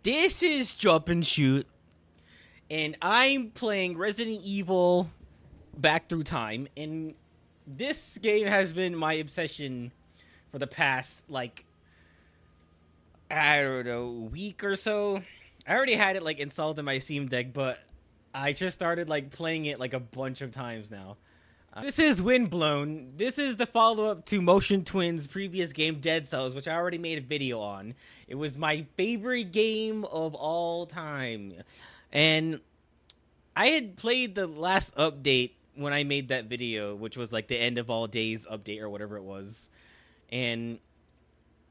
This is Jump and Shoot, and I'm playing Resident Evil Back Through Time, and this game has been my obsession for the past, I don't know, week or so. I already had it, installed in my Steam Deck, but I just started, playing it, a bunch of times now. This is Windblown. This is the follow-up to Motion Twins' previous game, Dead Cells, which I already made a video on. It was my favorite game of all time. And I had played the last update when I made that video, which was, the End of All Days update or whatever it was. And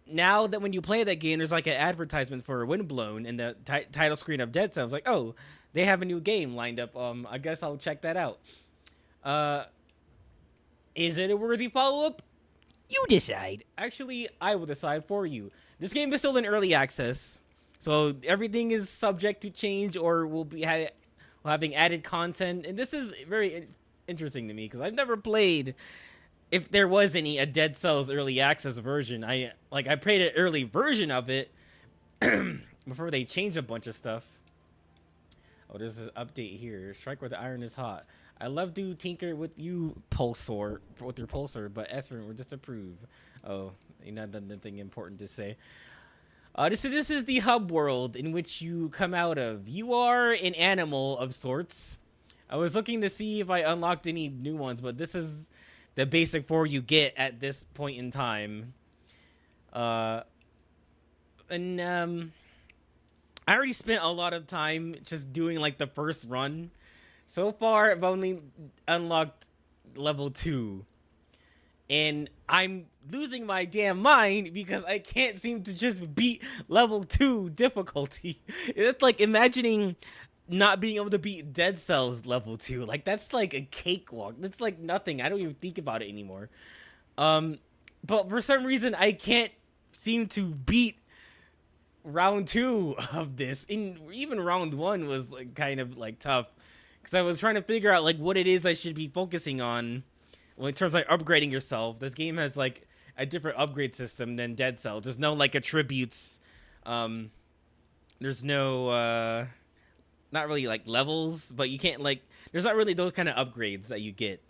now that when you play that game, there's, an advertisement for Windblown in the title screen of Dead Cells. Oh, they have a new game lined up. I guess I'll check that out. Is it a worthy follow-up? You decide. Actually, I will decide for you. This game is still in early access, so everything is subject to change or will be having added content. And this is very interesting to me because I've never played, if there was a Dead Cells early access version. I played an early version of it before they changed a bunch of stuff. Oh, there's an update here. Strike where the iron is hot. I love to tinker with you, Pulsar, with your Pulsar, but Esperin will disapprove. Oh, nothing important to say. This is the hub world in which you come out of. You are an animal of sorts. I was looking to see if I unlocked any new ones, but this is the basic 4 you get at this point in time. I already spent a lot of time just doing the first run. So far, I've only unlocked level 2. And I'm losing my damn mind because I can't seem to just beat level 2 difficulty. It's like imagining not being able to beat Dead Cells level 2. That's like a cakewalk. That's like nothing. I don't even think about it anymore. But for some reason, I can't seem to beat round 2 of this. Even round 1 was kind of tough. Because I was trying to figure out, what it is I should be focusing on in terms of upgrading yourself. This game has, a different upgrade system than Dead Cells. There's no, attributes. There's no, not really, levels. But you can't, there's not really those kind of upgrades that you get.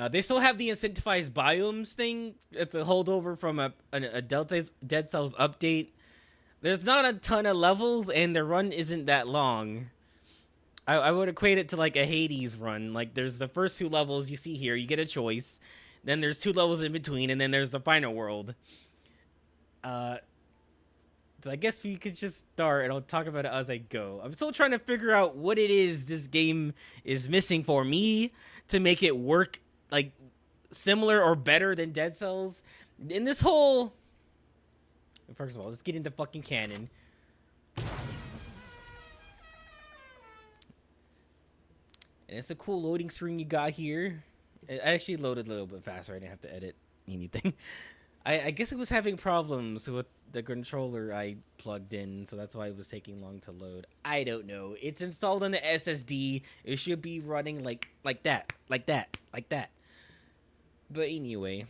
They still have the incentivized biomes thing. It's a holdover from a Dead Cells update. There's not a ton of levels, and the run isn't that long. I would equate it to a Hades run. There's the first 2 levels you see here. You get a choice. Then there's 2 levels in between, and then there's the final world. So I guess we could just start, and I'll talk about it as I go. I'm still trying to figure out what it is this game is missing for me to make it work, similar or better than Dead Cells. In this whole... First of all, let's get into fucking canon. And it's a cool loading screen you got here. It actually loaded a little bit faster. I didn't have to edit anything. I guess it was having problems with the controller I plugged in, so that's why it was taking long to load. I don't know. It's installed on the SSD. It should be running like that. But anyway.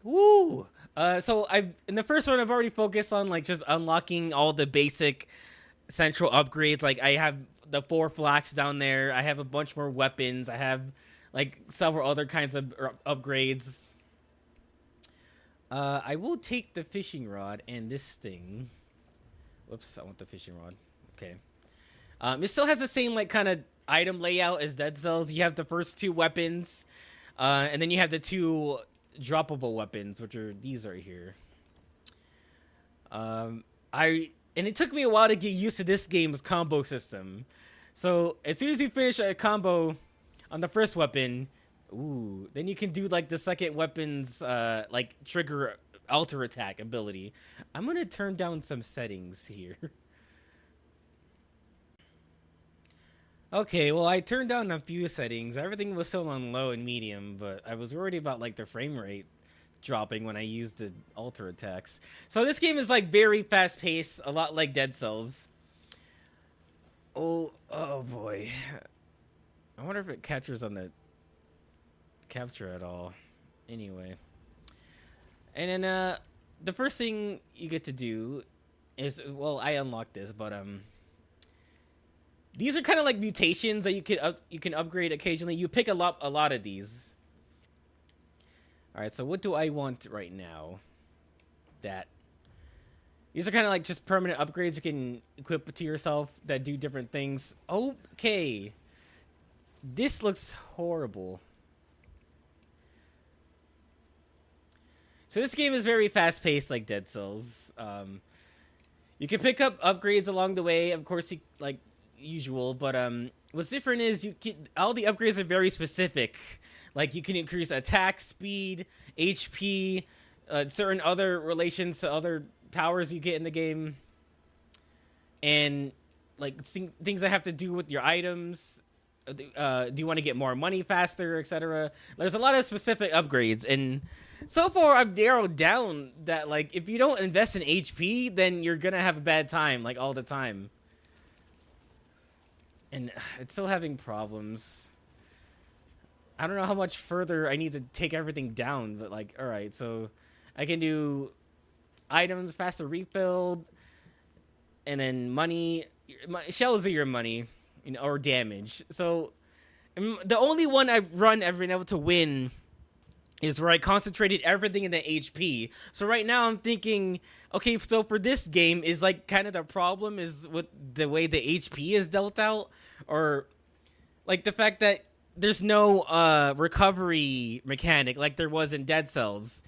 Woo! So in the first one, I've already focused on just unlocking all the basic central upgrades. I have the 4 flaks down there. I have a bunch more weapons. I have several other kinds of upgrades. I will take the fishing rod and this thing. Whoops, I want the fishing rod. Okay. It still has the same kind of item layout as Dead Cells. You have the first 2 weapons, and then you have the 2 droppable weapons, which are these right here. And it took me a while to get used to this game's combo system. So as soon as you finish a combo on the first weapon, then you can do the second weapon's trigger alter attack ability. I'm gonna turn down some settings here. Okay, well I turned down a few settings. Everything was still on low and medium, but I was worried about the frame rate dropping when I used the alter attacks. So this game is very fast paced, a lot like Dead Cells. Oh boy. I wonder if it captures on the capture at all. Anyway. And then the first thing you get to do is, well, I unlocked this, but these are kind of like mutations that you can upgrade occasionally. You pick a lot of these. All right, so what do I want right now? That these are kind of like just permanent upgrades you can equip to yourself that do different things. Okay, this looks horrible. So this game is very fast paced, like Dead Cells. You can pick up upgrades along the way, of course, like usual. But what's different is all the upgrades are very specific. Like you can increase attack speed, HP, certain other relations to other powers you get in the game, and like things that have to do with your items. Do you want to get more money faster, etc.? There's a lot of specific upgrades, and so far I've narrowed down that like if you don't invest in HP, then you're gonna have a bad time like all the time. And it's still having problems. I don't know how much further I need to take everything down, but like, all right, so I can do items, faster rebuild, and then money. Shells are your money, or damage. So the only one I've been able to win is where I concentrated everything in the HP. So right now I'm thinking, okay, so for this game is like kind of the problem is with the way the HP is dealt out, or like the fact that there's no recovery mechanic like there was in Dead Cells.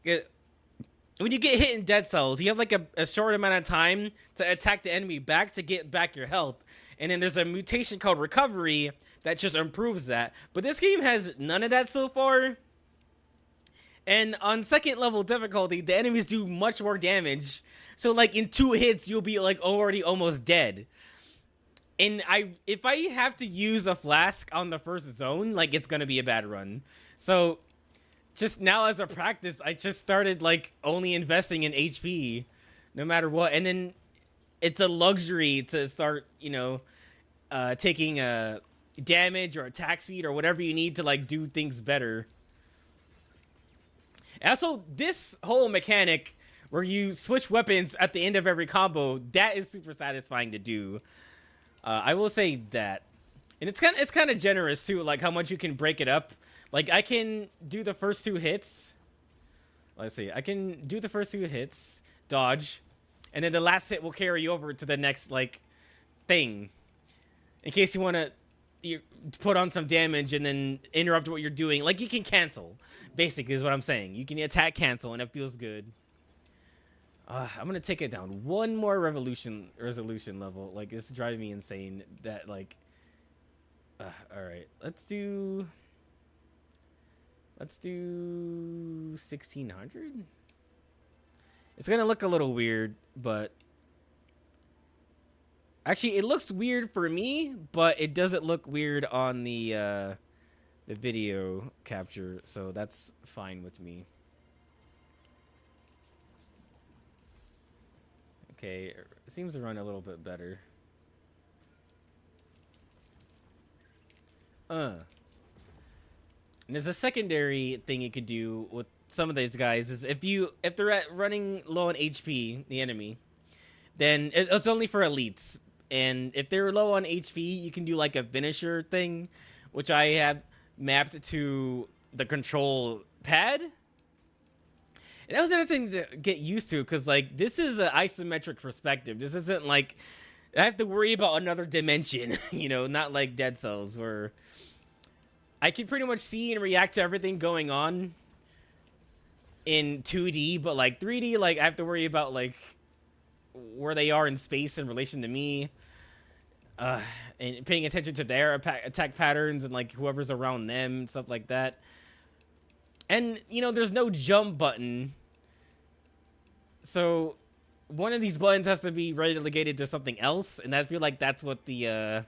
When you get hit in Dead Cells, you have like a short amount of time to attack the enemy back to get back your health. And then there's a mutation called recovery that just improves that. But this game has none of that so far. And on second level difficulty, the enemies do much more damage. So like in 2 hits, you'll be like already almost dead. And if I have to use a flask on the first zone, like it's gonna be a bad run. So just now as a practice, I just started like only investing in HP no matter what. And then it's a luxury to start, taking damage or attack speed or whatever you need to like do things better. And also, this whole mechanic where you switch weapons at the end of every combo, that is super satisfying to do. I will say that. And it's kind of generous too, like how much you can break it up. Like I can do the first 2 hits. Let's see. I can do the first 2 hits, dodge, and then the last hit will carry you over to the next like thing. In case you want to put on some damage and then interrupt what you're doing. Like you can cancel, basically is what I'm saying. You can attack cancel and it feels good. I'm gonna take it down one more resolution level. Like it's driving me insane that like. All right, let's do 1600. It's gonna look a little weird, but actually it looks weird for me, but it doesn't look weird on the video capture, so that's fine with me. Okay, it seems to run a little bit better. And there's a secondary thing you could do with some of these guys is if they're running low on HP, the enemy, then it's only for elites. And if they're low on HP, you can do like a finisher thing, which I have mapped to the control pad. And that was another thing to get used to, because like this is an isometric perspective. This isn't like I have to worry about another dimension, not like Dead Cells where I can pretty much see and react to everything going on in 2D, but like 3D, like I have to worry about like where they are in space in relation to me, and paying attention to their attack patterns and like whoever's around them and stuff like that. And there's no jump button, so one of these buttons has to be relegated to something else, and I feel like that's what the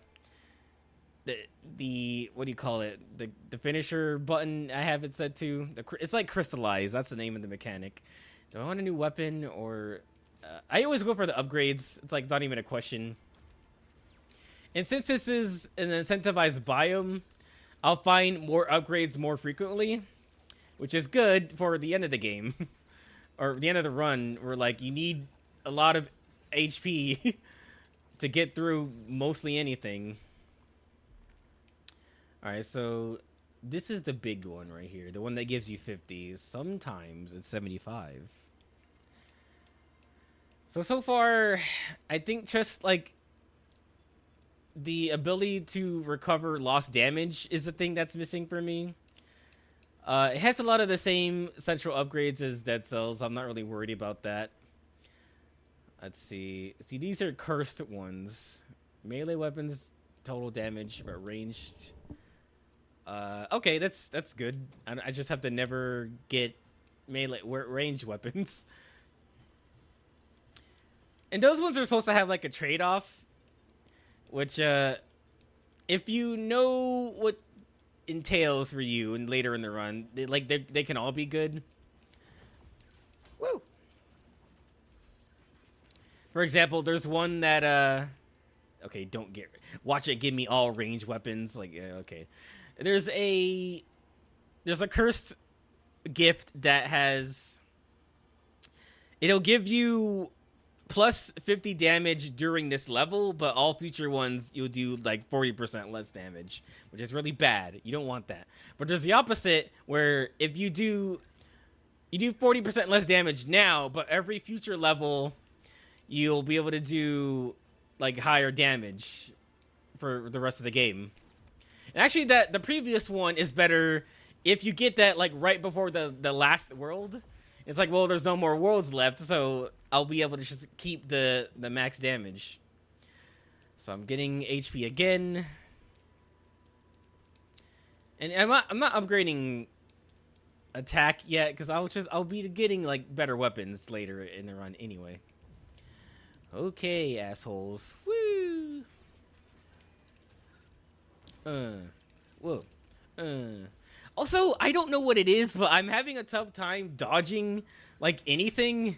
what do you call it? The finisher button I have it set to. It's like crystallize. That's the name of the mechanic. Do I want a new weapon or? I always go for the upgrades. It's like not even a question. And since this is an incentivized biome, I'll find more upgrades more frequently, which is good for the end of the game or the end of the run, where like you need a lot of HP to get through mostly anything. Alright, so this is the big one right here. The one that gives you 50. Sometimes it's 75. So far, I think just like the ability to recover lost damage is the thing that's missing for me. It has a lot of the same central upgrades as Dead Cells. So I'm not really worried about that. Let's see. See, these are cursed ones. Melee weapons, total damage, but ranged. Okay, that's good. I just have to never get melee ranged weapons. And those ones are supposed to have like a trade-off, which if you know what entails for you and later in the run, they can all be good. Woo. For example, there's one that okay, watch it give me all ranged weapons. Like, yeah, okay. There's a cursed gift that has, it'll give you plus 50 damage during this level, but all future ones you'll do like 40% less damage, which is really bad. You don't want that. But there's the opposite, where if you do 40% less damage now, but every future level you'll be able to do like higher damage for the rest of the game. And actually, the previous one is better if you get that like right before the last world. It's like, well, there's no more worlds left, so I'll be able to just keep the max damage. So I'm getting HP again. And I'm not upgrading attack yet, because I'll be getting like better weapons later in the run anyway. Okay, assholes. Woo! Whoa. Also, I don't know what it is, but I'm having a tough time dodging, like, anything.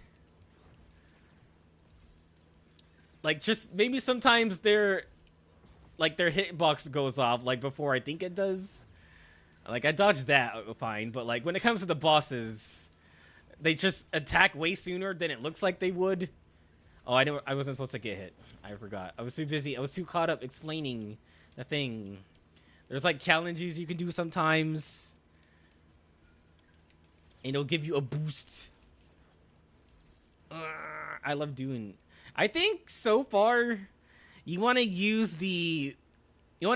Like, just, maybe sometimes their hitbox goes off, like, before I think it does. Like, I dodged that fine, but, like, when it comes to the bosses, they just attack way sooner than it looks like they would. Oh, I wasn't supposed to get hit. I forgot. I was too busy. I was too caught up explaining the thing. There's like challenges you can do sometimes, and it'll give you a boost. I love doing. I think so far, you want to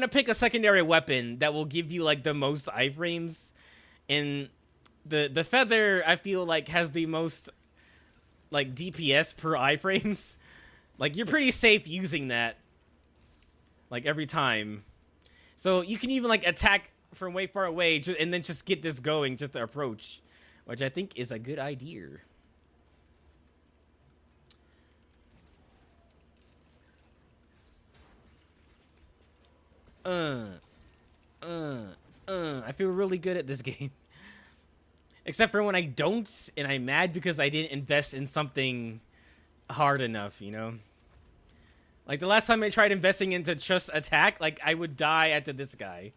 pick a secondary weapon that will give you like the most iframes, and the feather I feel like has the most like DPS per iframes. Like you're pretty safe using that, like every time. So you can even like attack from way far away and then just get this going just to approach, which I think is a good idea. I feel really good at this game. Except for when I don't, and I'm mad because I didn't invest in something hard enough, you know? Like, the last time I tried investing into just attack, like, I would die after this guy.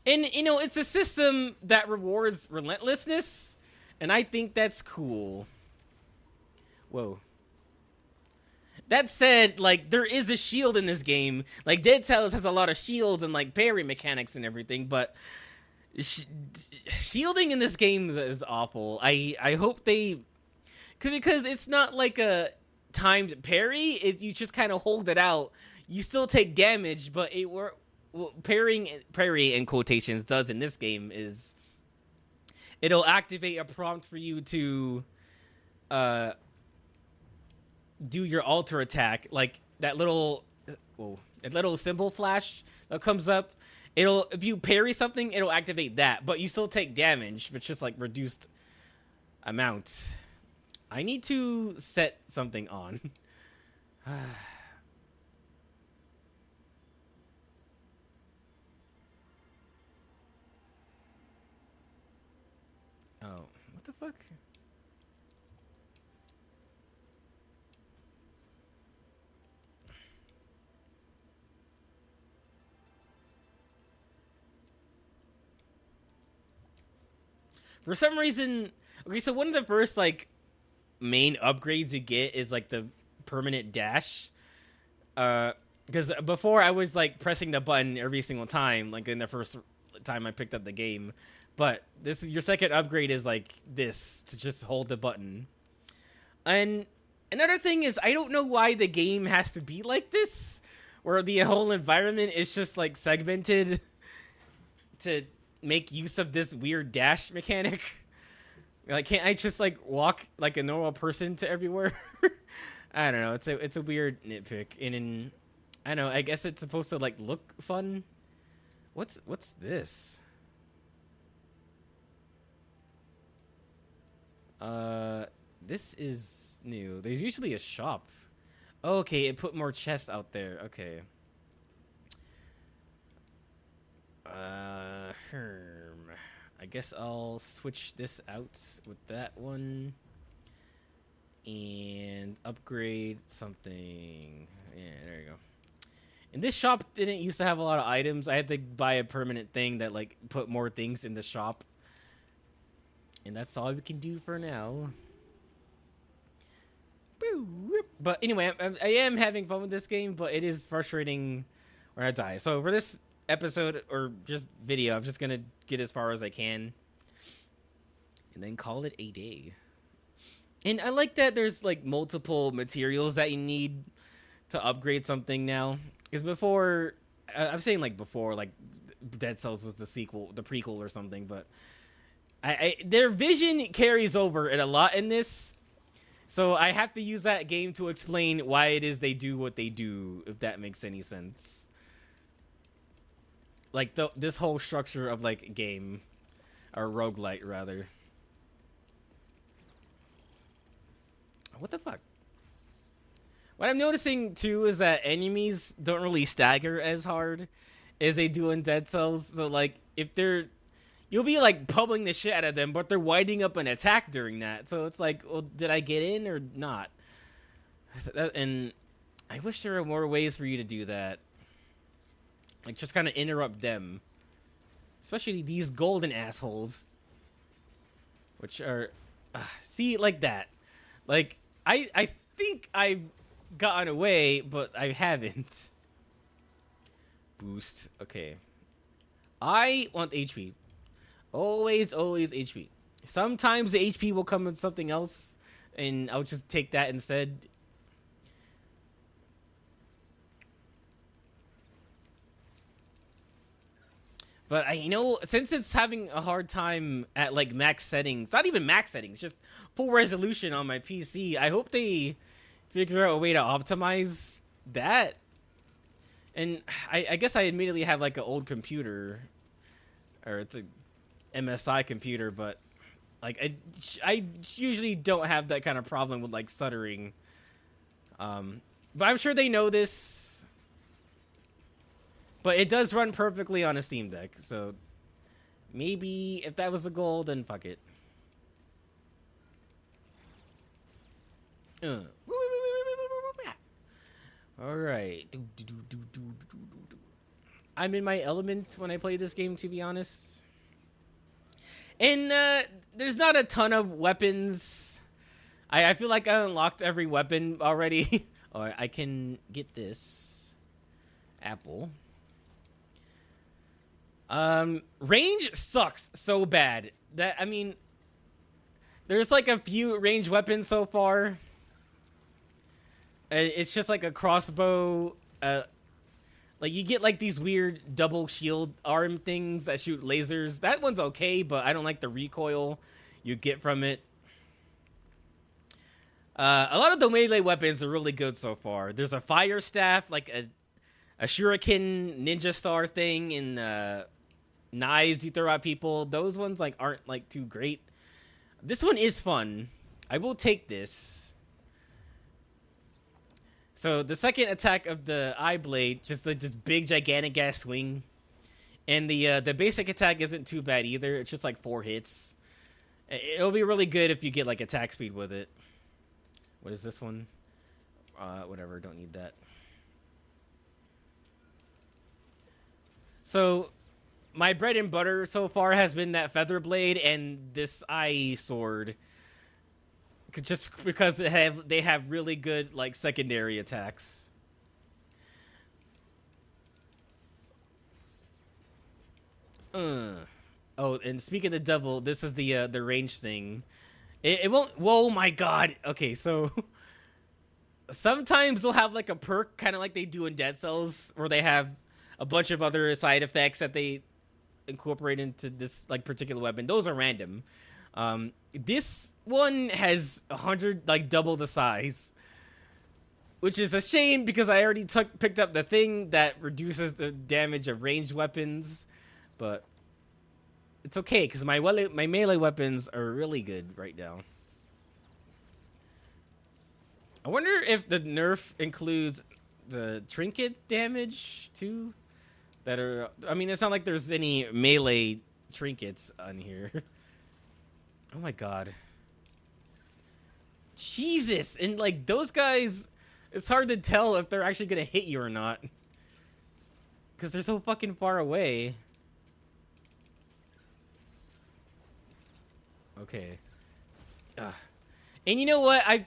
And, you know, it's a system that rewards relentlessness, and I think that's cool. Whoa. That said, like, there is a shield in this game. Like, Dead Cells has a lot of shields and, like, parry mechanics and everything, but shielding in this game is awful. I hope they... Because it's not like a timed parry. You just kind of hold it out. You still take damage, but parry in quotations does in this game is it'll activate a prompt for you to do your alter attack, like that little symbol flash that comes up. If you parry something, it'll activate that, but you still take damage, but just like reduced amount. I need to set something on. Oh, what the fuck? For some reason, Okay, so one of the first like main upgrades you get is like the permanent dash. Because before I was like pressing the button every single time, like in the first time I picked up the game. But this is your second upgrade is like this to just hold the button. And another thing is I don't know why the game has to be like this, where the whole environment is just like segmented to make use of this weird dash mechanic. Like, can't I just like walk like a normal person to everywhere? I don't know. It's a weird nitpick. And I don't know. I guess it's supposed to like look fun. What's this? This is new. There's usually a shop. Oh, okay, it put more chests out there. Okay. I guess I'll switch this out with that one and upgrade something. Yeah, there you go. And this shop didn't used to have a lot of items. I had to buy a permanent thing that like put more things in the shop. And that's all we can do for now. But anyway, I am having fun with this game, but it is frustrating when I die. So for this episode or just video, I'm just gonna get as far as I can and then call it a day. And I like that there's like multiple materials that you need to upgrade something now. Because before, I'm saying like before, like Dead Cells was the sequel, the prequel or something, but their vision carries over it a lot in this. So I have to use that game to explain why it is they do what they do, if that makes any sense. Like this whole structure of like game, or roguelite rather. What the fuck? What I'm noticing too is that enemies don't really stagger as hard as they do in Dead Cells. So like if they're, you'll be like pummeling the shit out of them, but they're winding up an attack during that. So it's like, well, did I get in or not? And I wish there were more ways for you to do that. Like just kind of interrupt them, especially these golden assholes, which are see like that. Like I think I've gotten away, but I haven't. Boost. Okay. I want HP. Always HP. Sometimes the HP will come with something else, and I'll just take that instead. But I know since it's having a hard time at like max settings, not even max settings, just full resolution on my PC, I hope they figure out a way to optimize that. And I guess I admittedly have like an old computer, or it's a MSI computer, but like I usually don't have that kind of problem with like stuttering. But I'm sure they know this. But it does run perfectly on a Steam Deck, so maybe if that was the goal, then fuck it. All right. I'm in my element when I play this game, to be honest. And there's not a ton of weapons. I feel like I unlocked every weapon already. Oh, I can get this apple. Range sucks so bad that, I mean, there's like a few range weapons so far. It's just like a crossbow. Like you get like these weird double shield arm things that shoot lasers. That one's okay, but I don't like the recoil you get from it. A lot of the melee weapons are really good so far. There's a fire staff, like a shuriken ninja star thing, and knives you throw at people. Those ones like aren't like too great. This one is fun. I will take this. So the second attack of the eye blade, just like this big gigantic ass swing, and the basic attack isn't too bad either. It's just like 4 hits. It'll be really good if you get like attack speed with it. What is this one? Whatever, don't need that. So my bread and butter so far has been that feather blade and this eye sword. Just because they have really good like secondary attacks. Oh, and speaking of the devil, this is the range thing. It won't. Whoa, my God. Okay, so sometimes they'll have like a perk, kind of like they do in Dead Cells, where they have a bunch of other side effects that they incorporate into this like particular weapon. Those are random. This one has 100, like double the size, which is a shame because I already picked up the thing that reduces the damage of ranged weapons, but it's okay because my melee weapons are really good right now. I wonder if the nerf includes the trinket damage too. That are, I mean, it's not like there's any melee trinkets on here. Oh my God. Jesus. And like those guys, it's hard to tell if they're actually going to hit you or not. Because they're so fucking far away. Okay. And you know what? I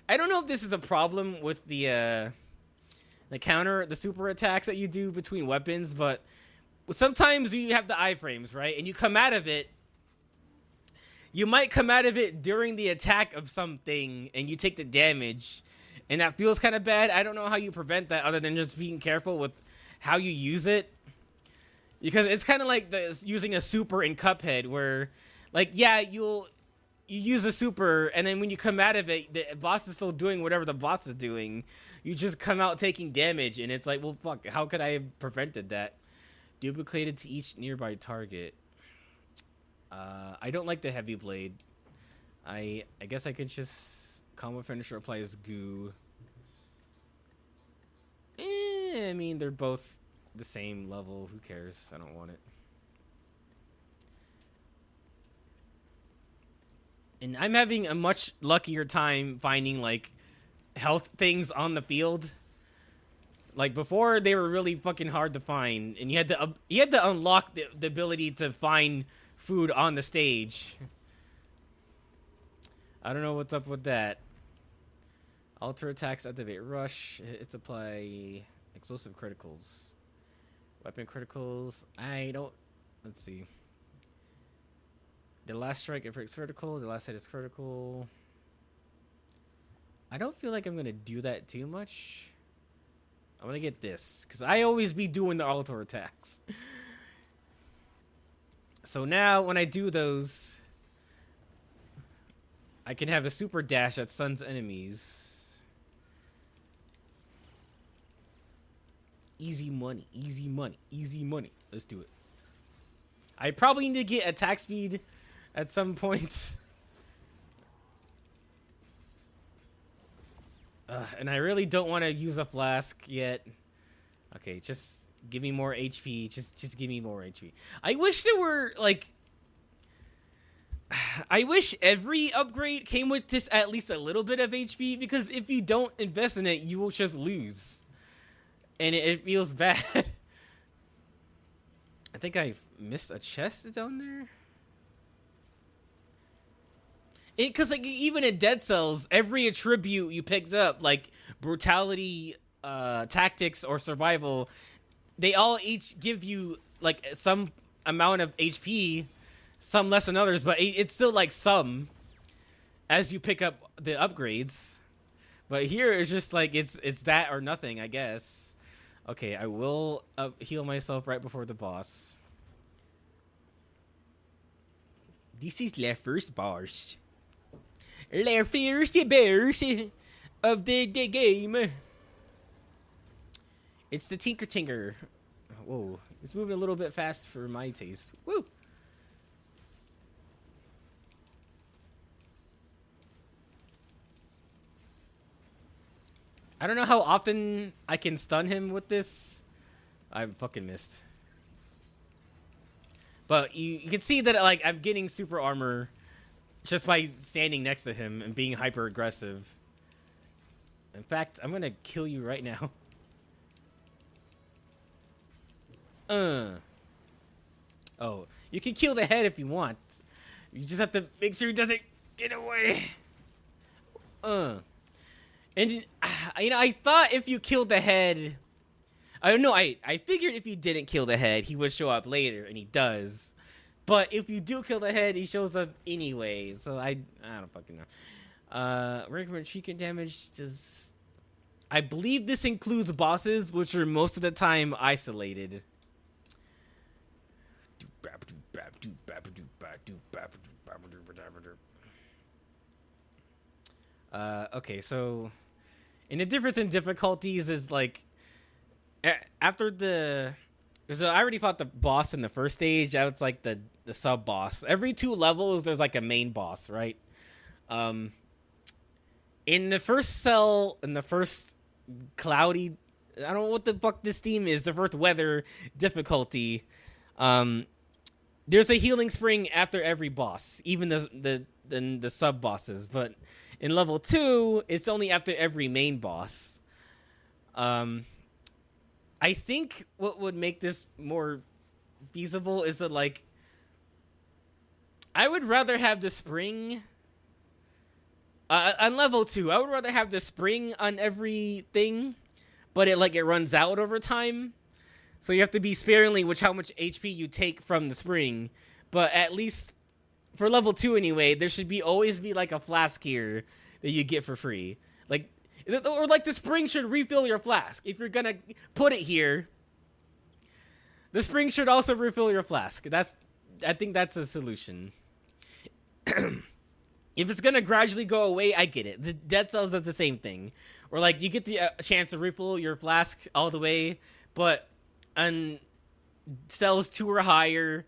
don't know if this is a problem with the super attacks that you do between weapons, but sometimes you have the iframes, right? And you come out of it. You might come out of it during the attack of something, and you take the damage, and that feels kind of bad. I don't know how you prevent that other than just being careful with how you use it, because it's kind of like using a super in Cuphead, where, like, yeah, you use a super, and then when you come out of it, the boss is still doing whatever the boss is doing. You just come out taking damage, and it's like, well, fuck, how could I have prevented that? Duplicated to each nearby target. I don't like the heavy blade. I guess I could just combo finisher applies goo. I mean, they're both the same level. Who cares? I don't want it. And I'm having a much luckier time finding like health things on the field. Like before, they were really fucking hard to find, and you had to unlock the ability to find food on the stage. I don't know what's up with that. Alter attacks activate rush. Hits apply explosive criticals. Weapon criticals. I don't. Let's see. The last strike inflicts critical. The last hit is critical. I don't feel like I'm gonna do that too much. I'm gonna get this because I always be doing the alter attacks. So now when I do those, I can have a super dash that stuns enemies. Easy money, easy money, easy money. Let's do it. I probably need to get attack speed at some points. And I really don't want to use a flask yet. Okay, just give me more HP. Just give me more HP. I wish there were, like... I wish every upgrade came with just at least a little bit of HP, because if you don't invest in it, you will just lose. And it feels bad. I think I missed a chest down there. Because like even in Dead Cells, every attribute you picked up, like brutality, tactics, or survival, they all each give you like some amount of HP, some less than others, but it's still like some as you pick up the upgrades. But here it's just like it's that or nothing, I guess. Okay, I will heal myself right before the boss. This is the first boss. The first boss of the game. It's the Tinker Tinker. Whoa, it's moving a little bit fast for my taste. Woo! I don't know how often I can stun him with this. I fucking missed. But you can see that like I'm getting super armor just by standing next to him and being hyper aggressive. In fact, I'm gonna kill you right now. Oh, you can kill the head if you want. You just have to make sure he doesn't get away. And you know, I thought if you killed the head, I don't know. I figured if you didn't kill the head, he would show up later, and he does. But if you do kill the head, he shows up anyway. So I don't fucking know. Recommend frequent damage does. I believe this includes bosses, which are most of the time isolated. Okay, so, and the difference in difficulties is like, after the, so I already fought the boss in the first stage. Now it's like the sub boss. Every 2 levels, there's like a main boss, right? In the first cell, in the first cloudy, I don't know what the fuck this theme is. The first weather difficulty. There's a healing spring after every boss, even the sub bosses. But in level 2, it's only after every main boss. I think what would make this more feasible is that, like, I would rather have the spring on level 2. I would rather have the spring on everything, but it runs out over time. So you have to be sparingly with how much HP you take from the spring. But at least for level 2 anyway, there should always be like a flask here that you get for free. Like, or like the spring should refill your flask. If you're gonna put it here, the spring should also refill your flask. I think that's a solution. If it's gonna gradually go away, I get it. The Dead Cells does the same thing. Or like you get the chance to refill your flask all the way, but on cells 2 or higher,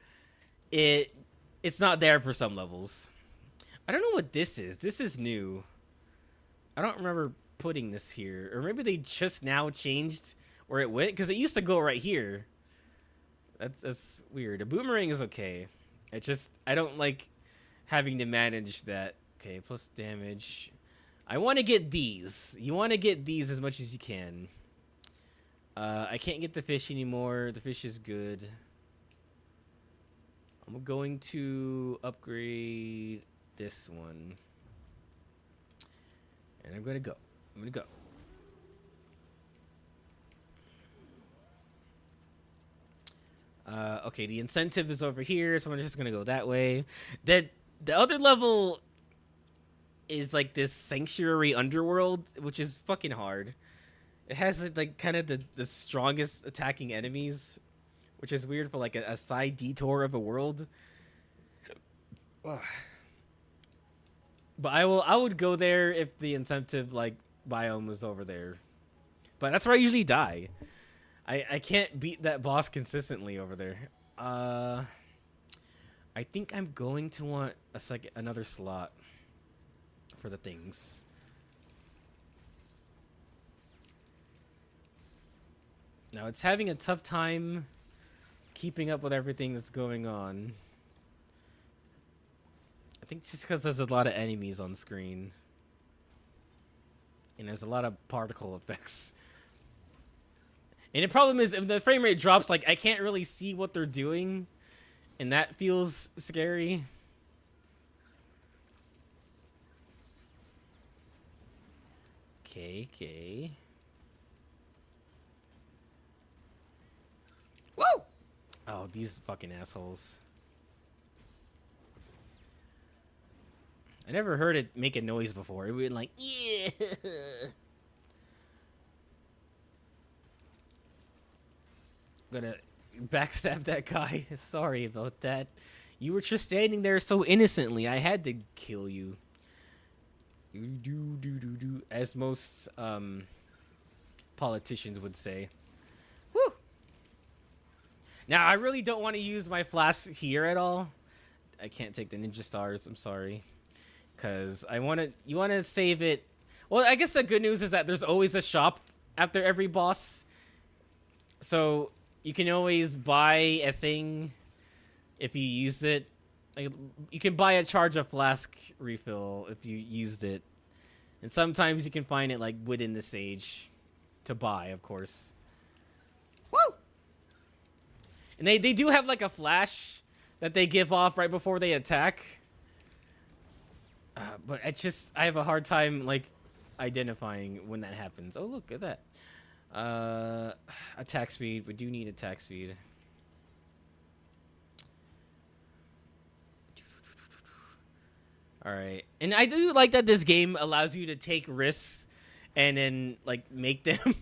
it's not there for some levels. I don't know what this is. This is new. I don't remember putting this here. Or maybe they just now changed where it went, because it used to go right here. That's weird. A boomerang is okay. I don't like having to manage that. Okay, plus damage. I want to get these. You want to get these as much as you can. I can't get the fish anymore. The fish is good. I'm going to upgrade this one. And I'm going to go. Okay, the incentive is over here, so I'm just going to go that way. The other level is like this sanctuary underworld, which is fucking hard. It has like kind of the strongest attacking enemies, which is weird for like a side detour of a world. But I would go there if the incentive like biome was over there. But that's where I usually die. I can't beat that boss consistently over there. I think I'm going to want another slot for the things. Now it's having a tough time keeping up with everything that's going on. I think just because there's a lot of enemies on screen. And there's a lot of particle effects. And the problem is, if the frame rate drops, like, I can't really see what they're doing. And that feels scary. Okay. Whoa! Oh, these fucking assholes. I never heard it make a noise before. It would be like, yeah. Gonna backstab that guy. Sorry about that. You were just standing there so innocently. I had to kill you. As most politicians would say. Woo! Now, I really don't want to use my flask here at all. I can't take the ninja stars. I'm sorry. Because you want to save it. Well, I guess the good news is that there's always a shop after every boss. So you can always buy a thing if you use it. Like, you can buy a charge of flask refill if you used it. And sometimes you can find it like within the stage to buy, of course. Woo! And they do have like a flash that they give off right before they attack. But it's just, I have a hard time like identifying when that happens. Oh, look at that. Attack speed. We do need attack speed. All right. And I do like that this game allows you to take risks and then like make them.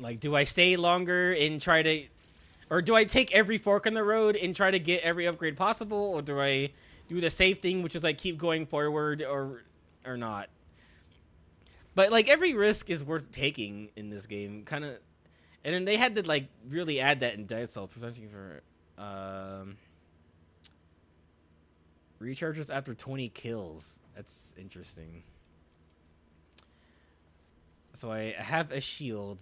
Like, do I stay longer and try to, or do I take every fork in the road and try to get every upgrade possible, or do I do the safe thing, which is like keep going forward, or not? But like every risk is worth taking in this game, kind of. And then they had to like really add that in Dead Cell, preventing for recharges after 20 kills. That's interesting. So I have a shield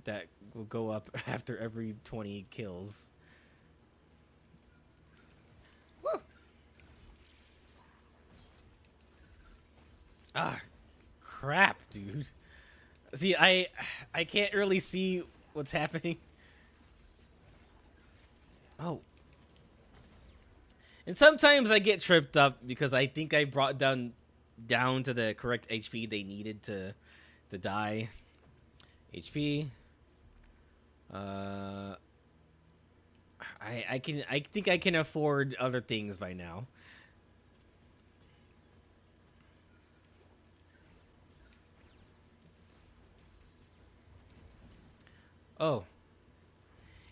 that will go up after every 20 kills. Woo! Ah, crap, dude. See, I can't really see what's happening. Oh. And sometimes I get tripped up because I think I brought down to the correct HP they needed to die. HP. I think I can afford other things by now. Oh.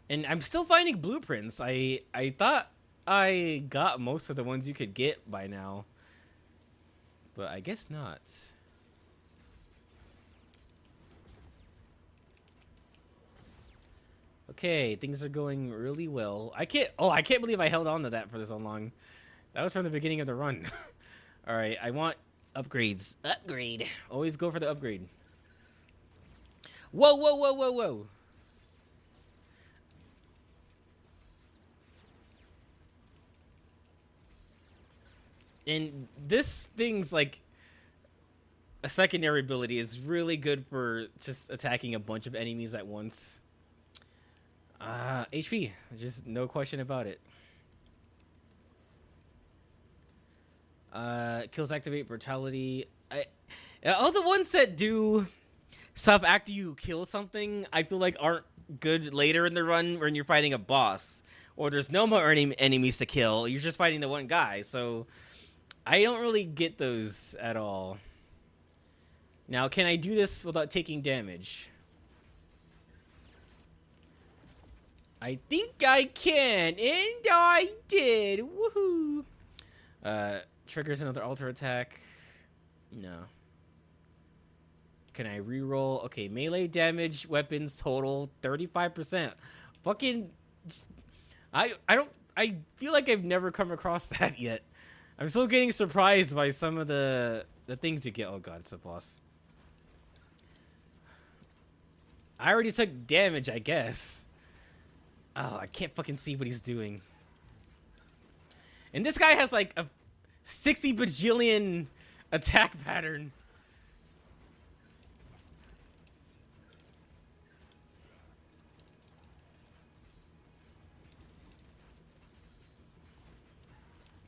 And I'm still finding blueprints. I thought I got most of the ones you could get by now. But I guess not. Okay, things are going really well. I can't believe I held on to that for so long. That was from the beginning of the run. All right, I want upgrades. Upgrade. Always go for the upgrade. Whoa, whoa, whoa, whoa, whoa. And this thing's like a secondary ability is really good for just attacking a bunch of enemies at once. HP, just no question about it. Kills activate brutality. All the ones that do stuff after you kill something, I feel like aren't good later in the run when you're fighting a boss or there's no more enemies to kill. You're just fighting the one guy, so I don't really get those at all. Now, can I do this without taking damage? I think I can, and I did. Woohoo! Triggers another alter attack. No. Can I reroll? Okay, melee damage, weapons total 35%. Fucking, I feel like I've never come across that yet. I'm still getting surprised by some of the things you get. Oh god, it's a boss. I already took damage, I guess. Oh, I can't fucking see what he's doing. And this guy has like a 60 bajillion attack pattern.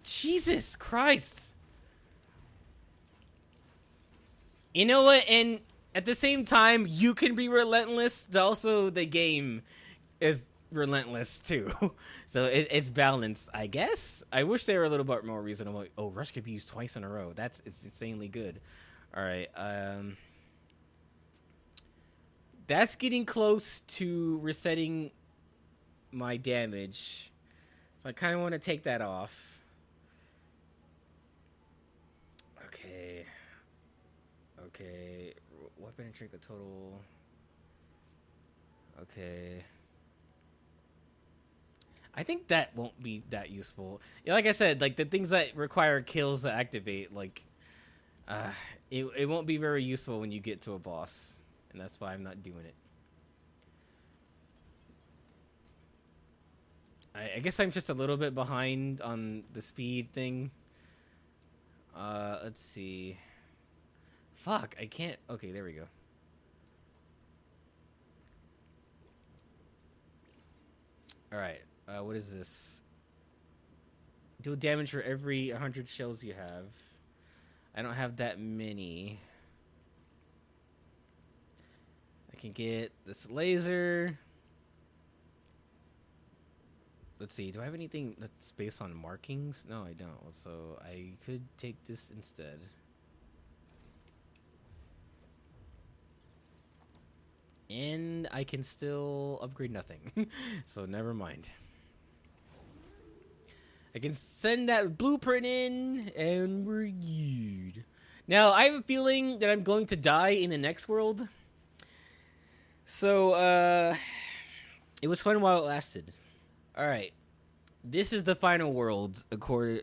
Jesus Christ. You know what? And at the same time, you can be relentless. Also, the game is relentless too. So it's balanced, I guess. I wish they were a little bit more reasonable. Oh, rush could be used twice in a row. It's insanely good. All right. That's getting close to resetting my damage. So I kind of want to take that off. Okay. Weapon and trinket total. Okay. I think that won't be that useful. Yeah, like I said, like the things that require kills to activate, like, it won't be very useful when you get to a boss, and that's why I'm not doing it. I guess I'm just a little bit behind on the speed thing. Let's see. Fuck, I can't. Okay, there we go. All right. What is this? Deal damage for every 100 shells you have. I don't have that many. I can get this laser. Let's see. Do I have anything that's based on markings? No, I don't. So I could take this instead. And I can still upgrade nothing. So never mind. I can send that blueprint in, and we're good. Now, I have a feeling that I'm going to die in the next world. So, it was fun while it lasted. Alright. This is the final world,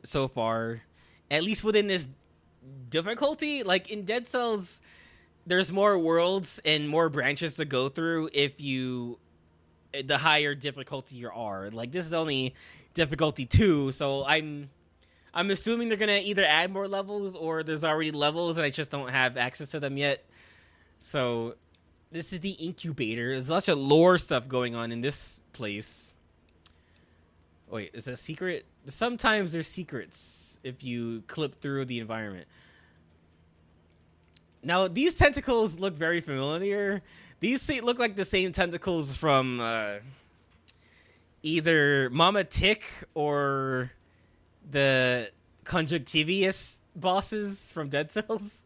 so far. At least within this difficulty. Like, in Dead Cells, there's more worlds and more branches to go through if you... the higher difficulty you are. Like, this is only difficulty 2, so I'm assuming they're gonna either add more levels or there's already levels and I just don't have access to them yet. So this is the incubator. There's lots of lore stuff going on in this place. Wait, is that a secret? Sometimes there's secrets if you clip through the environment. Now these tentacles look very familiar. These look like the same tentacles from either Mama Tick or the Conjunctivius bosses from Dead Cells.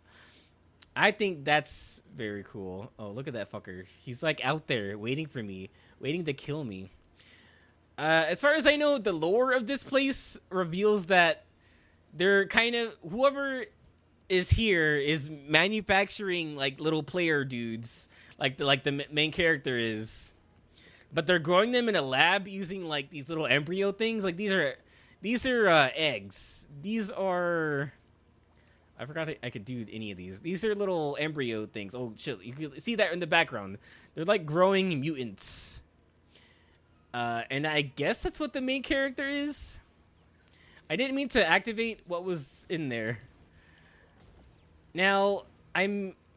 I think that's very cool. Oh, look at that fucker. He's like out there waiting for me, waiting to kill me. As far as I know, the lore of this place reveals that they're kind of... whoever is here is manufacturing like little player dudes. Like the main character is, but they're growing them in a lab using like these little embryo things. Like these are eggs. These are... I forgot I could do any of these. These are little embryo things. Oh shit! You can see that in the background. They're like growing mutants. And I guess that's what the main character is. I didn't mean to activate what was in there. Now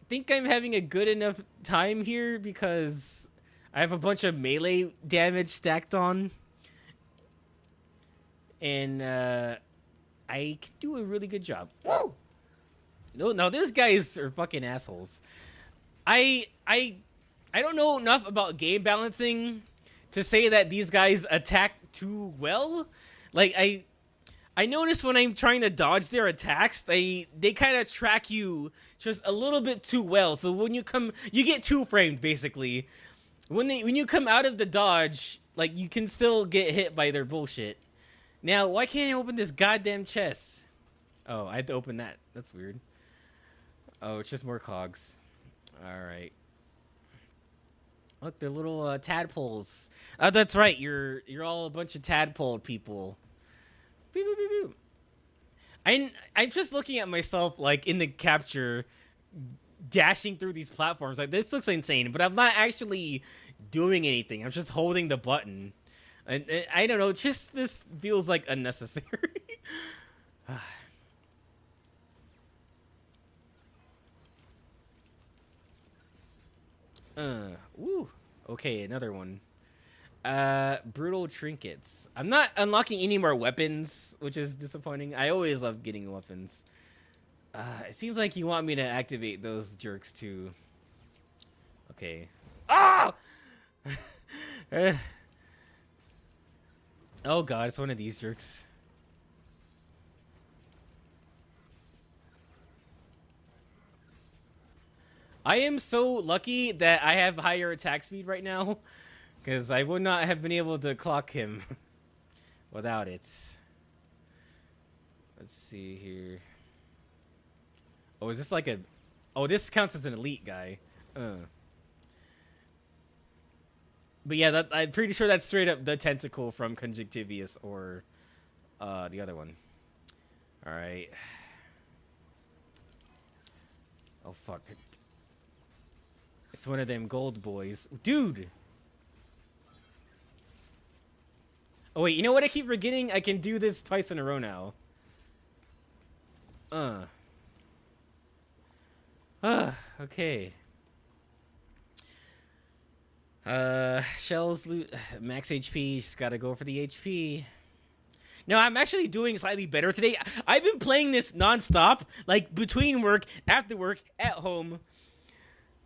think I'm having a good enough time here because I have a bunch of melee damage stacked on. And I can do a really good job. Whoa! No, these guys are fucking assholes. I don't know enough about game balancing to say that these guys attack too well. Like I notice when I'm trying to dodge their attacks, they kind of track you just a little bit too well. So when you get two-framed basically. When you come out of the dodge, like you can still get hit by their bullshit. Now, why can't I open this goddamn chest? Oh, I had to open that. That's weird. Oh, it's just more cogs. All right. Look, they're little tadpoles. Oh, that's right. You're all a bunch of tadpole people. Beep, beep, beep, beep. I'm just looking at myself like in the capture, dashing through these platforms. Like this looks insane, but I'm not actually doing anything. I'm just holding the button. And I don't know. Just this feels like unnecessary. Woo. Okay, another one. Brutal trinkets. I'm not unlocking any more weapons, which is disappointing. I always love getting weapons. It seems like you want me to activate those jerks too. Okay. Ah! Oh god, it's one of these jerks. I am so lucky that I have higher attack speed right now, because I would not have been able to clock him without it. Let's see here. Oh, is this like a... Oh, this counts as an elite guy. But yeah, I'm pretty sure that's straight up the tentacle from Conjunctivius or the other one. Alright. Oh, fuck. It's one of them gold boys. Dude! Oh, wait, you know what I keep forgetting? I can do this twice in a row now. Okay. Shells max HP. Just gotta go for the HP. No, I'm actually doing slightly better today. I've been playing this nonstop, like between work, after work, at home.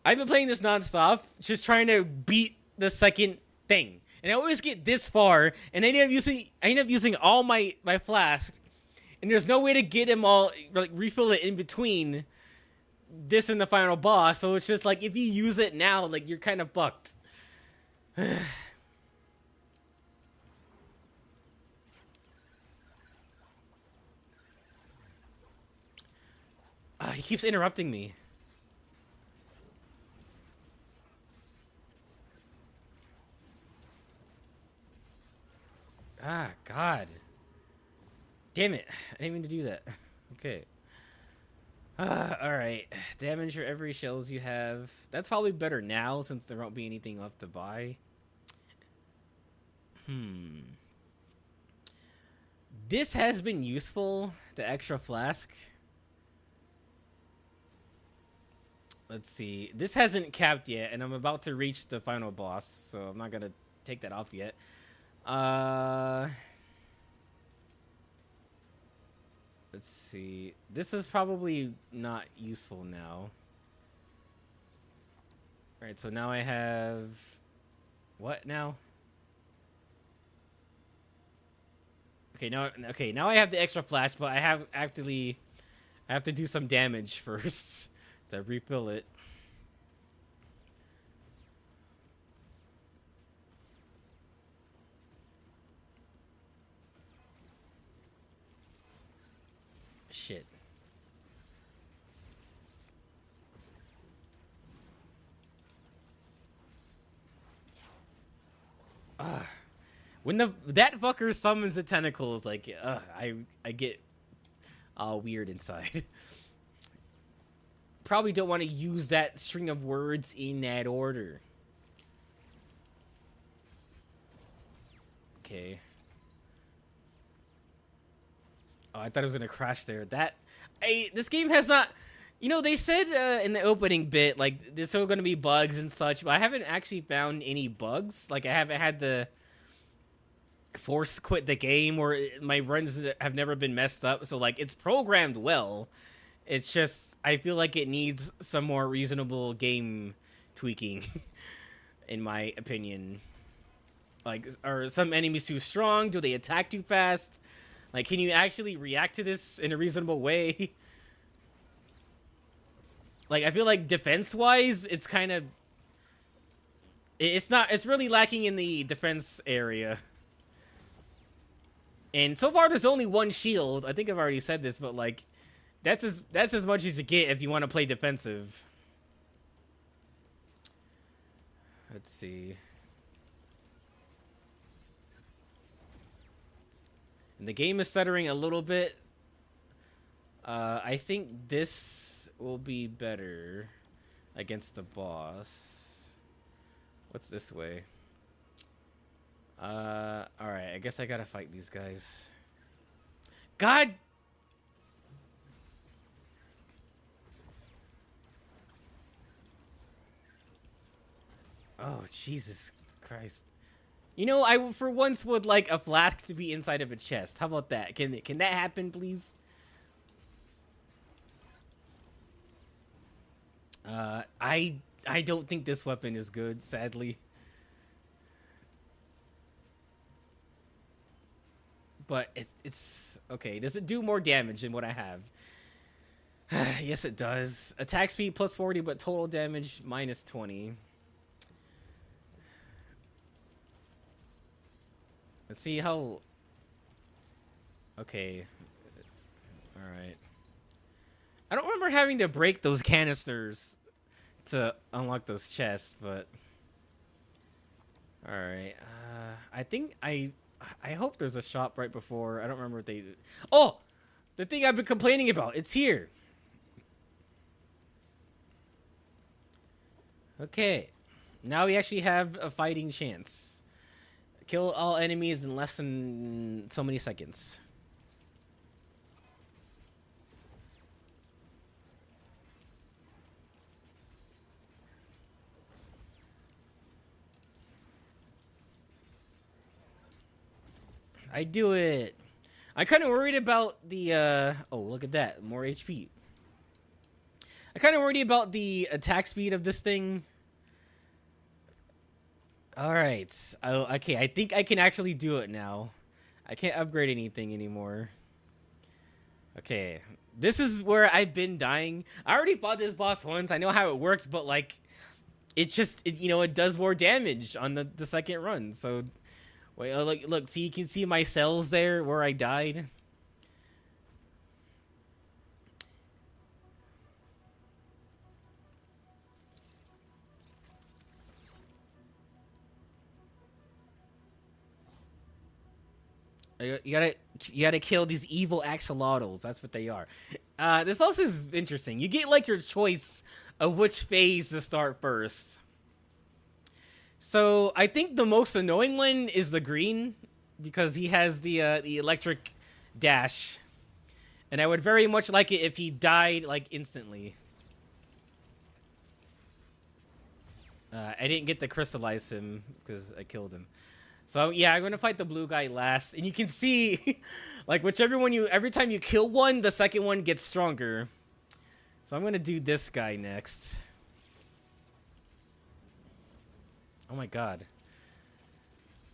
I've been playing this nonstop, just trying to beat the second thing. And I always get this far, and I end up using all my flasks, and there's no way to get them all, like refill it in between this and the final boss. So it's just like if you use it now, like you're kind of fucked. He keeps interrupting me. Ah, God. Damn it. I didn't mean to do that. Okay. Alright. Damage for every shells you have. That's probably better now since there won't be anything left to buy. This has been useful, the extra flask. Let's see. This hasn't capped yet, and I'm about to reach the final boss, so I'm not gonna take that off yet. Let's see. This is probably not useful now. Alright, so now I have... What now? Okay, now I have the extra flash, but I have to do some damage first to refill it. Shit. When that fucker summons the tentacles, like I get all weird inside. Probably don't want to use that string of words in that order. Okay. Oh, I thought it was gonna crash there. This game has not. You know, they said in the opening bit like there's still gonna be bugs and such, but I haven't actually found any bugs. Like I haven't had to force quit the game, or my runs have never been messed up. So like it's programmed well. It's just I feel like it needs some more reasonable game tweaking, in my opinion. Like, are some enemies too strong? Do they attack too fast? Like, can you actually react to this in a reasonable way? Like, I feel like defense-wise, it's kind of... It's really lacking in the defense area. And so far, there's only one shield. I think I've already said this, but, like, that's as much as you get if you want to play defensive. Let's see. And the game is stuttering a little bit. I think this will be better against the boss. What's this way? Alright, I guess I gotta fight these guys. God! Oh, Jesus Christ. You know, I for once would like a flask to be inside of a chest. How about that? Can that happen, please? I don't think this weapon is good, sadly. But it's okay. Does it do more damage than what I have? Yes, it does. Attack speed plus 40, but total damage minus 20. Let's see how... Okay. Alright. I don't remember having to break those canisters to unlock those chests, but... Alright. I think I hope there's a shop right before. I don't remember what they... Oh! The thing I've been complaining about. It's here. Okay. Now we actually have a fighting chance. Kill all enemies in less than so many seconds. I do it. I'm kind of worried about the, oh, look at that. More HP. I'm kind of worried about the attack speed of this thing. Alright. Okay, I think I can actually do it now. I can't upgrade anything anymore. Okay. This is where I've been dying. I already fought this boss once. I know how it works, but, like, it's just, you know, it does more damage on the second run. So, wait, look, see, you can see my cells there where I died. You gotta kill these evil axolotls. That's what they are. This boss is interesting. You get like your choice of which phase to start first. So I think the most annoying one is the green because he has the electric dash, and I would very much like it if he died like instantly. I didn't get to crystallize him because I killed him. So yeah, I'm gonna fight the blue guy last, and you can see, like every time you kill one, the second one gets stronger. So I'm gonna do this guy next. Oh my god.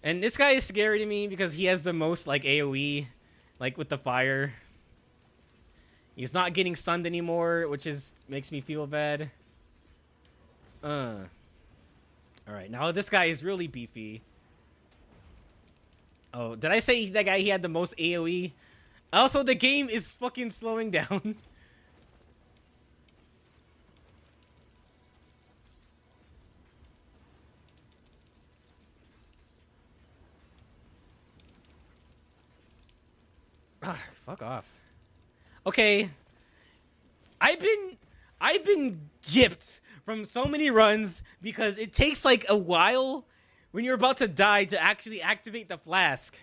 And this guy is scary to me because he has the most like AoE, like with the fire. He's not getting stunned anymore, which makes me feel bad. All right, now this guy is really beefy. Oh, did I say that guy, he had the most AoE? Also, the game is fucking slowing down. Fuck off. Okay. I've been gypped from so many runs because it takes like a while when you're about to die to actually activate the flask.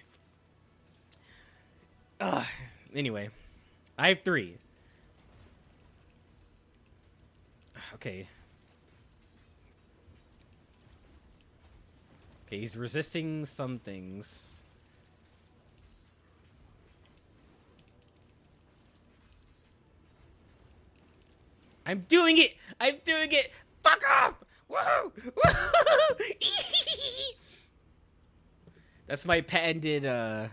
Anyway, I have 3. Okay. Okay, he's resisting some things. I'm doing it! I'm doing it! Fuck off! Woohoo! Woohoo! That's my patented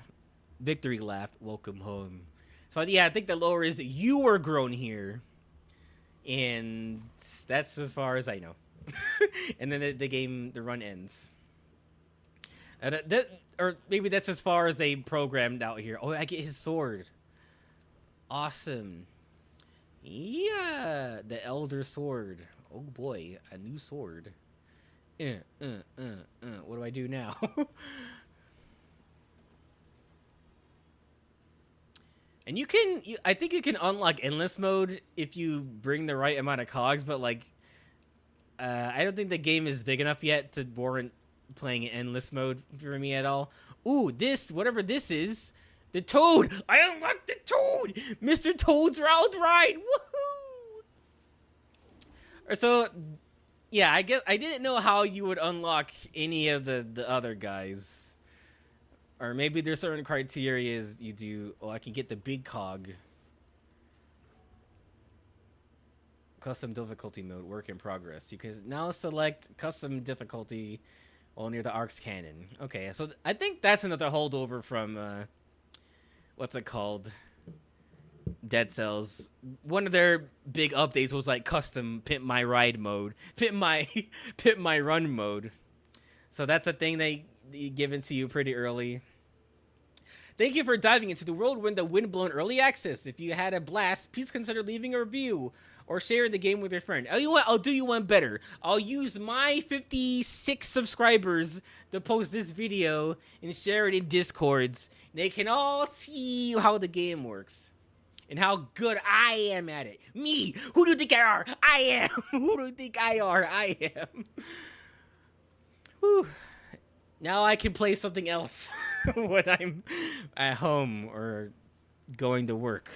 victory laugh. Welcome home. So yeah, I think the lore is that you were grown here, and that's as far as I know. And then the run ends. Or maybe that's as far as they programmed out here. Oh, I get his sword. Awesome. Yeah, the Elder Sword. Oh boy, a new sword. What do I do now? And I think you can unlock endless mode if you bring the right amount of cogs, but like, I don't think the game is big enough yet to warrant playing in endless mode for me at all. Ooh, whatever this is. The Toad! I unlocked the Toad! Mr. Toad's Round Ride! Woohoo! So, yeah, I guess I didn't know how you would unlock any of the other guys. Or maybe there's certain criteria you do. Oh, I can get the big cog. Custom difficulty mode, work in progress. You can now select custom difficulty while near the Ark's cannon. Okay, so I think that's another holdover from... what's it called? Dead Cells. One of their big updates was like custom pimp my ride mode, pimp my run mode. So that's a thing they given to you pretty early. Thank you for diving into the Whirlwind of Windblown early access. If you had a blast, please consider leaving a review or sharing the game with your friend. Oh, you know what? I'll do you one better. I'll use my 56 subscribers to post this video and share it in Discords. They can all see how the game works and how good I am at it. Me, who do you think I are? I am. Who do you think I are? I am. Whew. Now I can play something else when I'm at home or going to work.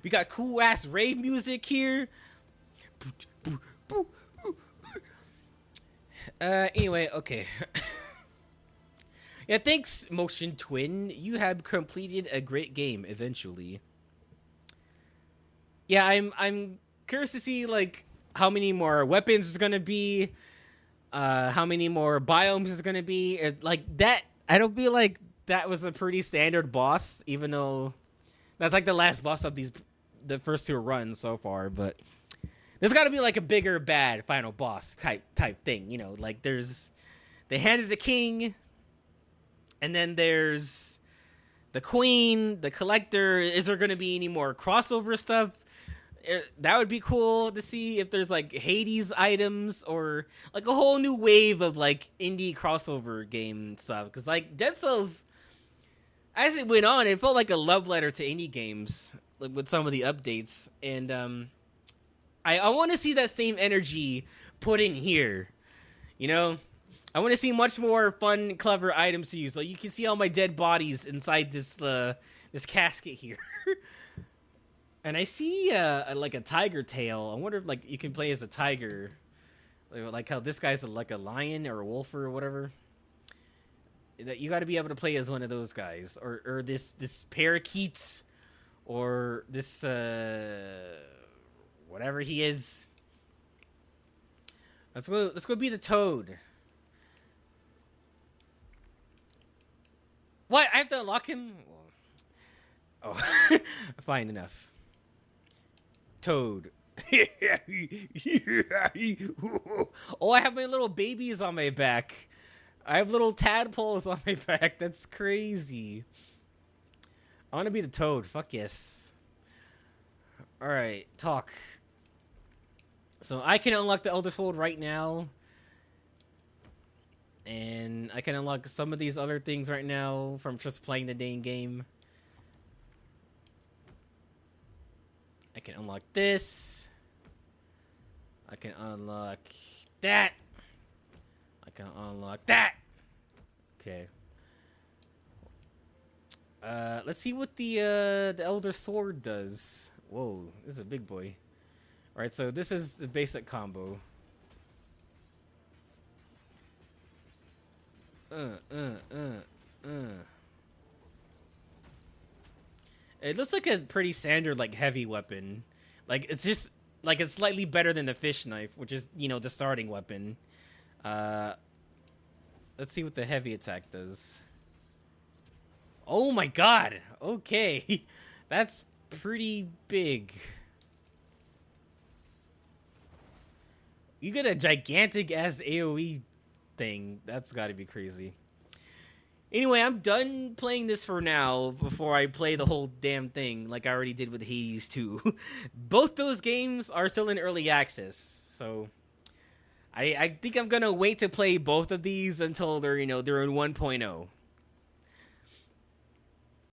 We got cool ass rave music here. Anyway, okay. Yeah, thanks, Motion Twin. You have completed a great game eventually. Yeah, I'm curious to see like how many more weapons there's gonna be, how many more biomes there's gonna be. Like that, I don't feel like that was a pretty standard boss, even though that's like the last boss of the first two runs so far. But there's got to be like a bigger bad final boss type thing, you know? Like there's the Hand of the King, and then there's the Queen, the Collector. Is there gonna be any more crossover stuff? That would be cool to see if there's like Hades items or like a whole new wave of like indie crossover game stuff. Because like Dead Cells, as it went on, it felt like a love letter to indie games, like with some of the updates. And I want to see that same energy put in here. You know, I want to see much more fun, clever items to use. Like you can see all my dead bodies inside this casket here. And I see like a tiger tail. I wonder if like you can play as a tiger, like how this guy's like a lion or a wolf or whatever. That you got to be able to play as one of those guys, or this parakeet, or this whatever he is. Let's go be the toad. What? I have to unlock him? Oh, fine enough. Toad. Oh, I have my little babies on my back. I have little tadpoles on my back. That's crazy. I want to be the toad. Fuck yes. Alright, talk. So I can unlock the Elder Sword right now. And I can unlock some of these other things right now from just playing the dang game. I can unlock this. I can unlock that. I can unlock that. Okay. Let's see what the Elder Sword does. Whoa, this is a big boy. All right, so this is the basic combo. It looks like a pretty standard, like, heavy weapon. Like, it's just, like, it's slightly better than the fish knife, which is, you know, the starting weapon. Let's see what the heavy attack does. Oh my god! Okay. That's pretty big. You get a gigantic-ass AoE thing. That's gotta be crazy. Anyway, I'm done playing this for now before I play the whole damn thing like I already did with Hades 2. Both those games are still in early access, so I think I'm gonna wait to play both of these until they're, you know, they're in 1.0.